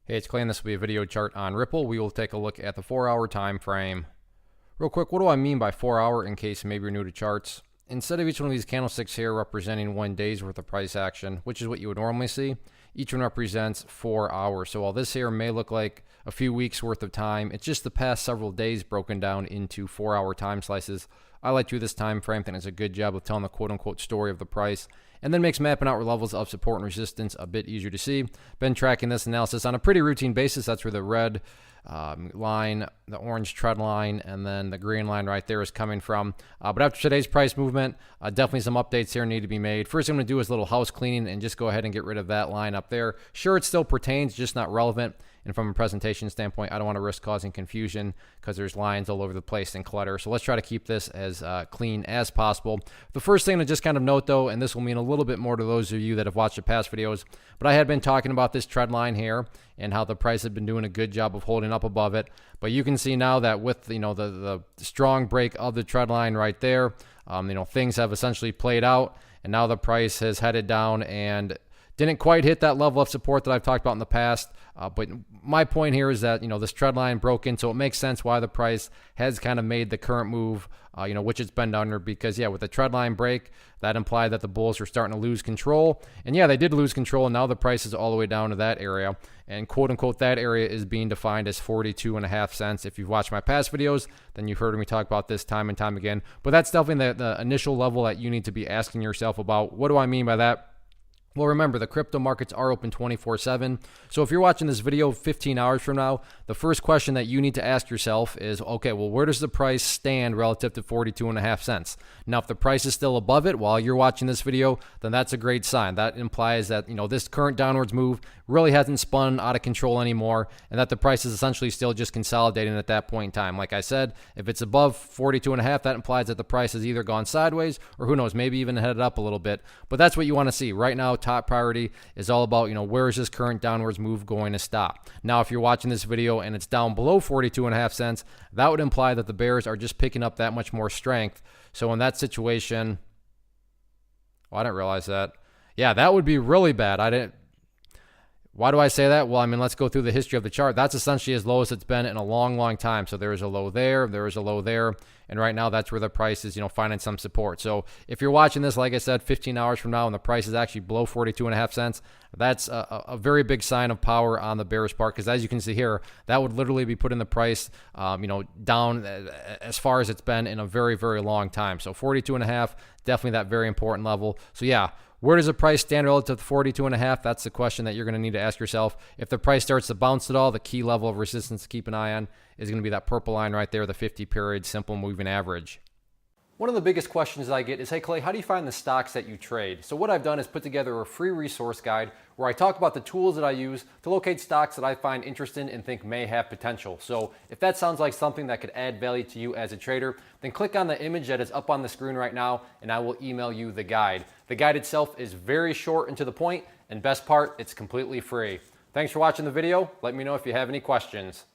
Hey, it's Clay, and this will be a video chart on Ripple. We will take a look at the 4-hour time frame. Real quick, what do I mean by 4-hour in case maybe you're new to charts? Instead of each one of these candlesticks here representing 1 day's worth of price action, which is what you would normally see, each one represents 4 hours. So while this here may look like a few weeks worth of time, it's just the past several days broken down into 4-hour time slices. I like to do this time frame. I think it's a good job of telling the quote-unquote story of the price, and then makes mapping out levels of support and resistance a bit easier to see. Been tracking this analysis on a pretty routine basis. That's where the red line, the orange trend line, and then the green line right there is coming from. But after today's price movement, definitely some updates here need to be made. First thing I'm going to do is a little house cleaning and just go ahead and get rid of that line up there. Sure, it still pertains, just not relevant. And from a presentation standpoint, I don't want to risk causing confusion because there's lines all over the place and clutter. So let's try to keep this as clean as possible. The first thing to just kind of note, though, and this will mean a little bit more to those of you that have watched the past videos, but I had been talking about this trend line here and how the price had been doing a good job of holding up above it. But you can see now that with the strong break of the trend line right there, things have essentially played out, and now the price has headed down and didn't quite hit that level of support that I've talked about in the past. But my point here is that, this trend line broke in, so it makes sense why the price has kind of made the current move, which it's been under, because, with the trend line break, that implied that the bulls were starting to lose control. And they did lose control, and now the price is all the way down to that area. And quote unquote, that area is being defined as 42.5 cents. If you've watched my past videos, then you've heard me talk about this time and time again. But that's definitely the initial level that you need to be asking yourself about. What do I mean by that? Well, remember, the crypto markets are open 24/7. So if you're watching this video 15 hours from now, the first question that you need to ask yourself is, okay, well, where does the price stand relative to 42.5 cents? Now, if the price is still above it while you're watching this video, then that's a great sign. That implies that, this current downwards move really hasn't spun out of control anymore, and that the price is essentially still just consolidating at that point in time. Like I said, if it's above 42.5, that implies that the price has either gone sideways or, who knows, maybe even headed up a little bit. But that's what you want to see. Right now, top priority is all about, where is this current downwards move going to stop? Now, if you're watching this video and it's down below 42.5 cents, that would imply that the bears are just picking up that much more strength. So in that situation, I didn't realize that. Yeah, that would be really bad. Why do I say that? Well, let's go through the history of the chart. That's essentially as low as it's been in a long, long time. So there is a low there, there is a low there, and right now that's where the price is, finding some support. So if you're watching this, like I said, 15 hours from now and the price is actually below 42.5 cents, that's a very big sign of power on the bearish part, because as you can see here, that would literally be putting the price, down as far as it's been in a very, very long time. So 42.5, definitely that very important level. So where does the price stand relative to 42.5? That's the question that you're going to need to ask yourself. If the price starts to bounce at all, the key level of resistance to keep an eye on is going to be that purple line right there, the 50-period simple moving average. One of the biggest questions I get is, hey Clay, how do you find the stocks that you trade? So what I've done is put together a free resource guide where I talk about the tools that I use to locate stocks that I find interesting and think may have potential. So if that sounds like something that could add value to you as a trader, then click on the image that is up on the screen right now and I will email you the guide. The guide itself is very short and to the point, and best part, it's completely free. Thanks for watching the video. Let me know if you have any questions.